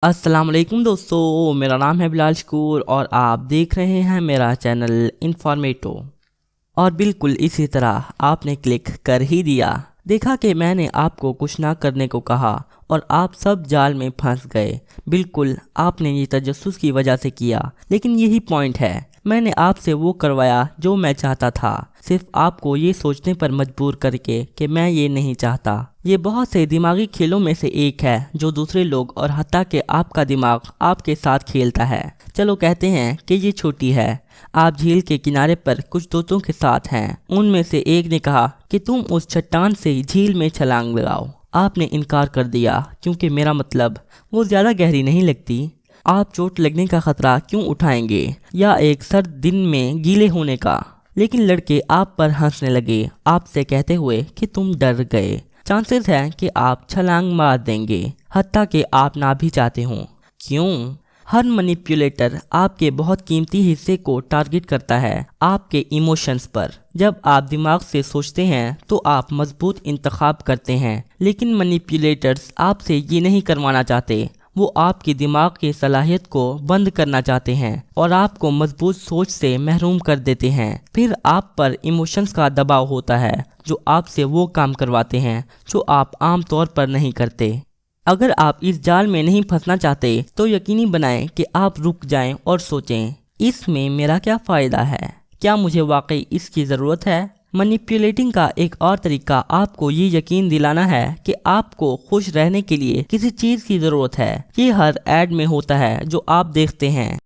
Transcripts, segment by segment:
अस्सलाम वालेकुम दोस्तों, मेरा नाम है बिलाल शकूर और आप देख रहे हैं मेरा चैनल इन्फॉर्मेटो। और बिल्कुल इसी तरह आपने क्लिक कर ही दिया। देखा कि मैंने आपको कुछ ना करने को कहा और आप सब जाल में फंस गए। बिल्कुल आपने ये तजस्सुस की वजह से किया, लेकिन यही पॉइंट है, मैंने आपसे वो करवाया जो मैं चाहता था, सिर्फ आपको ये सोचने पर मजबूर करके कि मैं ये नहीं चाहता। ये बहुत से दिमागी खेलों में से एक है जो दूसरे लोग और हत्ता कि आपका दिमाग आपके साथ खेलता है। चलो कहते हैं कि ये छोटी है। आप झील के किनारे पर कुछ दोस्तों के साथ हैं। उनमें से एक ने कहा कि तुम उस चट्टान से झील में छलांग लगाओ। आपने इनकार कर दिया क्योंकि मेरा मतलब वो ज़्यादा गहरी नहीं लगती। आप चोट लगने का खतरा क्यों उठाएंगे या एक सर्द दिन में गीले होने का। लेकिन लड़के आप पर हंसने लगे, आपसे कहते हुए कि तुम डर गए। चांसेस हैं कि आप छलांग मार देंगे, हत्ता कि आप ना भी चाहते हों। क्यों? हर मैनिपुलेटर आपके बहुत कीमती हिस्से को टारगेट करता है, आपके इमोशंस पर। जब आप दिमाग से सोचते हैं तो आप मजबूत इंतखाब करते हैं, लेकिन मैनिपुलेटर्स आपसे ये नहीं करवाना चाहते। वो आपकी दिमाग की सलाहियत को बंद करना चाहते हैं और आपको मजबूत सोच से महरूम कर देते हैं। फिर आप पर इमोशंस का दबाव होता है जो आपसे वो काम करवाते हैं जो आप आम तौर पर नहीं करते। अगर आप इस जाल में नहीं फंसना चाहते तो यकीनी बनाएं कि आप रुक जाएं और सोचें, इसमें मेरा क्या फ़ायदा है? क्या मुझे वाकई इसकी ज़रूरत है? मैनिपुलेटिंग का एक और तरीका आपको ये यकीन दिलाना है कि आपको खुश रहने के लिए किसी चीज़ की ज़रूरत है। ये हर ऐड में होता है जो आप देखते हैं।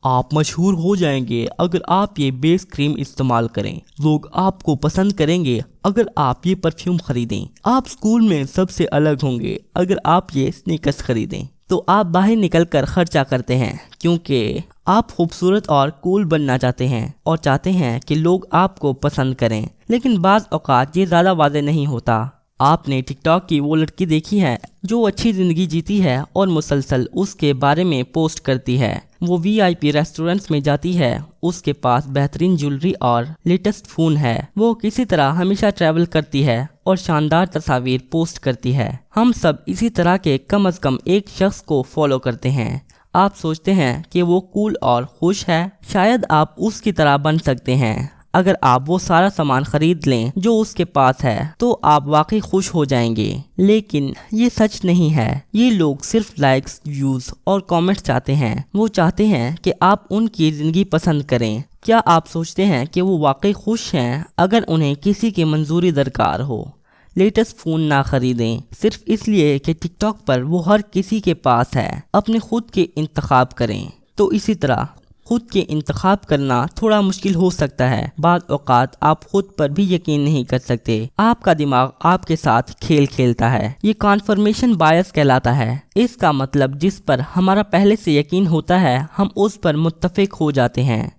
आप मशहूर हो जाएंगे अगर आप ये बेस क्रीम इस्तेमाल करें। लोग आपको पसंद करेंगे अगर आप ये परफ्यूम खरीदें। आप स्कूल में सबसे अलग होंगे अगर आप ये स्नीकर्स खरीदें। तो आप बाहर निकलकर खर्चा करते हैं क्योंकि आप खूबसूरत और कूल बनना चाहते हैं और चाहते हैं कि लोग आपको पसंद करें। लेकिन बाज़ औक़ात ये ज़्यादा वाज़ेह नहीं होता। आपने टिकटॉक की वो लड़की देखी है जो अच्छी ज़िंदगी जीती है और मुसलसल उसके बारे में पोस्ट करती है। वो वीआईपी रेस्टोरेंट्स में जाती है, उसके पास बेहतरीन ज्वेलरी और लेटेस्ट फ़ोन है। वो किसी तरह हमेशा ट्रैवल करती है और शानदार तस्वीर पोस्ट करती है। हम सब इसी तरह के कम अज़ कम एक शख्स को फॉलो करते हैं। आप सोचते हैं कि वो कूल और खुश है। शायद आप उसकी तरह बन सकते हैं। अगर आप वो सारा सामान खरीद लें जो उसके पास है तो आप वाकई खुश हो जाएंगे। लेकिन ये सच नहीं है। ये लोग सिर्फ लाइक्स, व्यूज़ और कमेंट्स चाहते हैं। वो चाहते हैं कि आप उनकी ज़िंदगी पसंद करें। क्या आप सोचते हैं कि वो वाकई खुश हैं अगर उन्हें किसी की मंजूरी दरकार हो? लेटेस्ट फ़ोन ना खरीदें सिर्फ इसलिए कि टिकटॉक पर वो हर किसी के पास है। अपने खुद के इंतखाब करें। तो इसी तरह खुद के इंतखाब करना थोड़ा मुश्किल हो सकता है। बाद औक़ात आप खुद पर भी यकीन नहीं कर सकते। आपका दिमाग आपके साथ खेल खेलता है। ये कॉन्फर्मेशन बायस कहलाता है। इसका मतलब जिस पर हमारा पहले से यकीन होता है हम उस पर मुत्तफिक हो जाते हैं।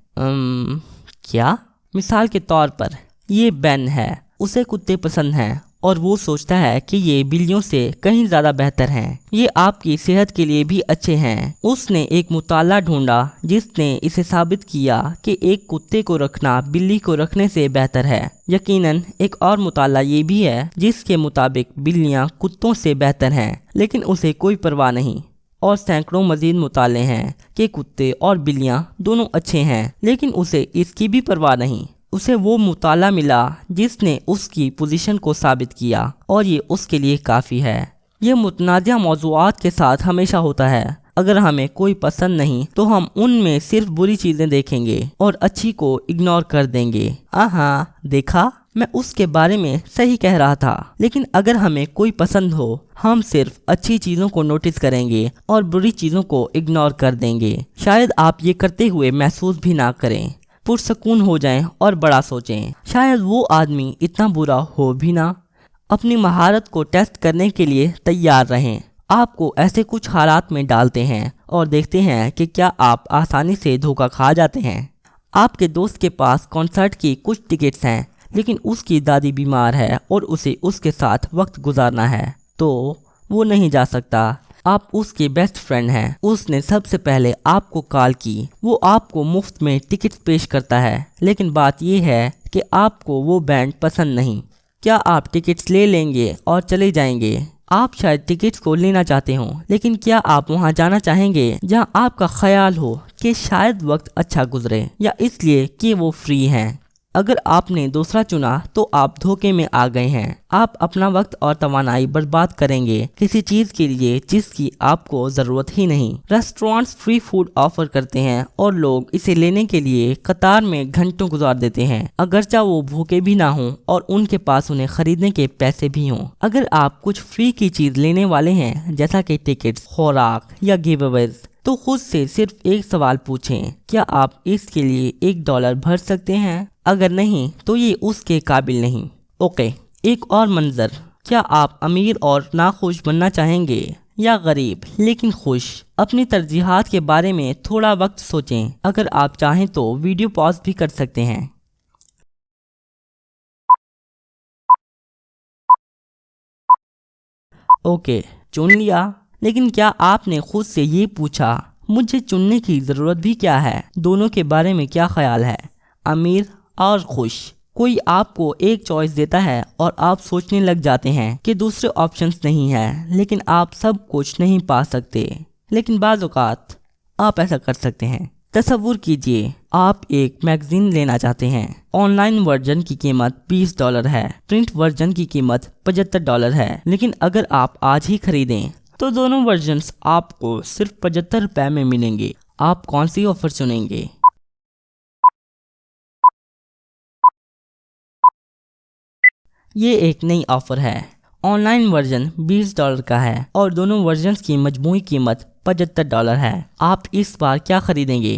क्या? मिसाल के तौर पर ये बेन है, उसे कुत्ते पसंद हैं और वो सोचता है कि ये बिल्लियों से कहीं ज़्यादा बेहतर हैं। ये आपकी सेहत के लिए भी अच्छे हैं। उसने एक मुताला ढूंढा जिसने इसे साबित किया कि एक कुत्ते को रखना बिल्ली को रखने से बेहतर है। यकीनन एक और मुताला ये भी है जिसके मुताबिक बिल्लियाँ कुत्तों से बेहतर हैं, लेकिन उसे कोई परवाह नहीं। और सैकड़ों मजीद मुताले हैं कि कुत्ते और बिल्लियाँ दोनों अच्छे हैं, लेकिन उसे इसकी भी परवाह नहीं। उसे वो मुताला मिला जिसने उसकी पोजीशन को साबित किया और ये उसके लिए काफ़ी है। ये मुतनाज़िया मौज़ूआत के साथ हमेशा होता है। अगर हमें कोई पसंद नहीं तो हम उनमें सिर्फ बुरी चीज़ें देखेंगे और अच्छी को इग्नोर कर देंगे। देखा, मैं उसके बारे में सही कह रहा था। लेकिन अगर हमें कोई पसंद हो हम सिर्फ अच्छी चीज़ों को नोटिस करेंगे और बुरी चीज़ों को इग्नोर कर देंगे। शायद आप ये करते हुए महसूस भी ना करें, पुरसकून हो जाएं और बड़ा सोचें। शायद वो आदमी इतना बुरा हो भी ना। अपनी महारत को टेस्ट करने के लिए तैयार रहें। आपको ऐसे कुछ हालात में डालते हैं और देखते हैं कि क्या आप आसानी से धोखा खा जाते हैं। आपके दोस्त के पास कॉन्सर्ट की कुछ टिकट्स हैं, लेकिन उसकी दादी बीमार है और उसे उसके साथ वक्त गुजारना है, तो वो नहीं जा सकता। आप उसके बेस्ट फ्रेंड हैं। उसने सबसे पहले आपको कॉल की। वो आपको मुफ्त में टिकट पेश करता है, लेकिन बात यह है कि आपको वो बैंड पसंद नहीं। क्या आप टिकट्स ले लेंगे और चले जाएंगे आप शायद टिकट्स को लेना चाहते हो, लेकिन क्या आप वहां जाना चाहेंगे जहां आपका ख्याल हो कि शायद वक्त अच्छा गुजरे, या इसलिए कि वो फ्री हैं? अगर आपने दूसरा चुना तो आप धोखे में आ गए हैं। आप अपना वक्त और तवानाई बर्बाद करेंगे किसी चीज के लिए जिसकी आपको जरूरत ही नहीं। रेस्टोरेंट्स फ्री फूड ऑफर करते हैं और लोग इसे लेने के लिए कतार में घंटों गुजार देते हैं, अगरचा वो भूखे भी ना हों और उनके पास उन्हें खरीदने के पैसे भी हों। अगर आप कुछ फ्री की चीज लेने वाले हैं, जैसा कि टिकट्स, खुराक या गिव अवेज, तो खुद से सिर्फ एक सवाल पूछें, क्या आप इसके लिए $1 भर सकते हैं? अगर नहीं तो ये उसके काबिल नहीं। ओके, एक और मंजर, क्या आप अमीर और नाखुश बनना चाहेंगे या गरीब लेकिन खुश? अपनी तरजीहात के बारे में थोड़ा वक्त सोचें। अगर आप चाहें तो वीडियो पॉज भी कर सकते हैं। ओके, चुन लिया। लेकिन क्या आपने खुद से ये पूछा, मुझे चुनने की ज़रूरत भी क्या है? दोनों के बारे में क्या ख्याल है, अमीर और खुश? कोई आपको एक चॉइस देता है और आप सोचने लग जाते हैं कि दूसरे ऑप्शंस नहीं है, लेकिन आप सब कुछ नहीं पा सकते। लेकिन बाज़ औक़ात आप ऐसा कर सकते हैं। तसव्वुर कीजिए, आप एक मैगज़ीन लेना चाहते हैं। ऑनलाइन वर्जन की कीमत $20 है, प्रिंट वर्जन की कीमत $75 है। लेकिन अगर आप आज ही खरीदें तो दोनों वर्जन्स आपको सिर्फ $75 में मिलेंगे। आप कौन सी ऑफर चुनेंगे? ये एक नई ऑफर है। ऑनलाइन वर्जन $20 का है और दोनों वर्जन्स की मजमूई कीमत $75 है। आप इस बार क्या खरीदेंगे?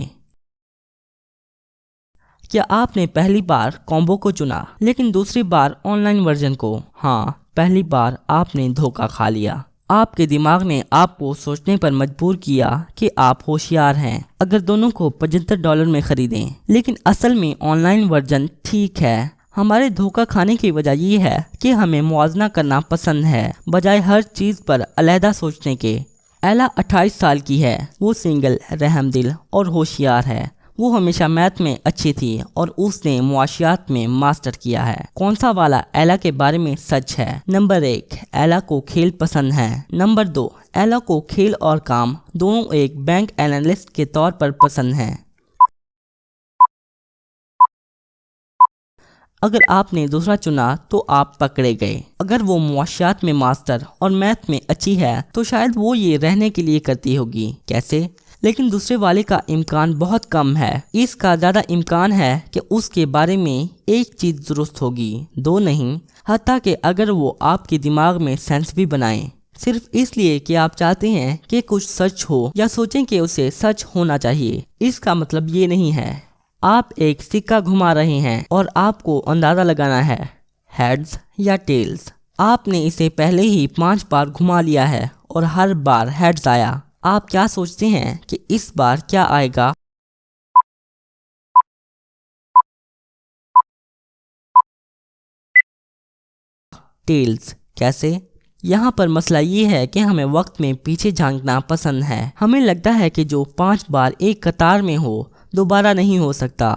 क्या आपने पहली बार कॉम्बो को चुना लेकिन दूसरी बार ऑनलाइन वर्जन को? हाँ, पहली बार आपने धोखा खा लिया। आपके दिमाग ने आपको सोचने पर मजबूर किया कि आप होशियार हैं अगर दोनों को $75 में खरीदें। लेकिन असल में ऑनलाइन वर्जन ठीक है। हमारे धोखा खाने की वजह ये है कि हमें मुआवजा करना पसंद है बजाय हर चीज़ पर अलहदा सोचने के। एला 28 साल की है। वो सिंगल, रहमदिल और होशियार है। वो हमेशा मैथ में अच्छी थी और उसने मुआशियात में मास्टर किया है। कौन सा वाला एला के बारे में सच है? नंबर 1, एला को खेल पसंद है। नंबर 2, एला को खेल और काम दोनों एक बैंक एनालिस्ट के तौर पर पसंद हैं। अगर आपने दूसरा चुना तो आप पकड़े गए। अगर वो मुआशियात में मास्टर और मैथ में अच्छी है तो शायद वो ये रहने के लिए करती होगी। कैसे? लेकिन दूसरे वाले का इम्कान बहुत कम है। इसका ज़्यादा इम्कान है कि उसके बारे में एक चीज़ दुरुस्त होगी, दो नहीं। हत्ता कि अगर वो आपके दिमाग में सेंस भी बनाए, सिर्फ इसलिए कि आप चाहते हैं कि कुछ सच हो या सोचें कि उसे सच होना चाहिए। इसका मतलब ये नहीं है। आप एक सिक्का घुमा रहे हैं और आपको अंदाज़ा लगाना है हेड्स या टेल्स। आपने इसे पहले ही 5 बार घुमा लिया है और हर बार हेड्स आया। आप क्या सोचते हैं कि इस बार क्या आएगा? टेल्स। कैसे? यहाँ पर मसला ये है कि हमें वक्त में पीछे झांकना पसंद है। हमें लगता है कि जो 5 बार एक कतार में हो दोबारा नहीं हो सकता,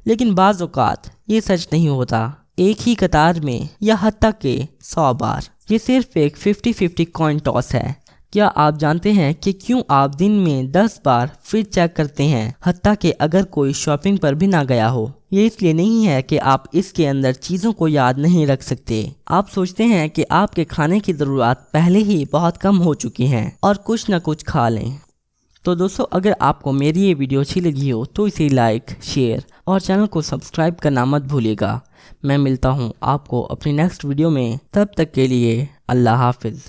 लेकिन बाज़ औक़ात ये सच नहीं होता। एक ही कतार में या हत्ता के 100 बार। ये सिर्फ एक 50-50 कॉइन टॉस है। क्या आप जानते हैं कि क्यों आप दिन में 10 बार फ्रिज चेक करते हैं, हत्ता कि अगर कोई शॉपिंग पर भी ना गया हो? ये इसलिए नहीं है कि आप इसके अंदर चीज़ों को याद नहीं रख सकते। आप सोचते हैं कि आपके खाने की ज़रूरत पहले ही बहुत कम हो चुकी हैं और कुछ ना कुछ खा लें। तो दोस्तों, अगर आपको मेरी ये वीडियो अच्छी लगी हो तो इसे लाइक, शेयर और चैनल को सब्सक्राइब करना मत भूलिएगा। मैं मिलता हूँ आपको अपनी नेक्स्ट वीडियो में। तब तक के लिए अल्लाह हाफिज़।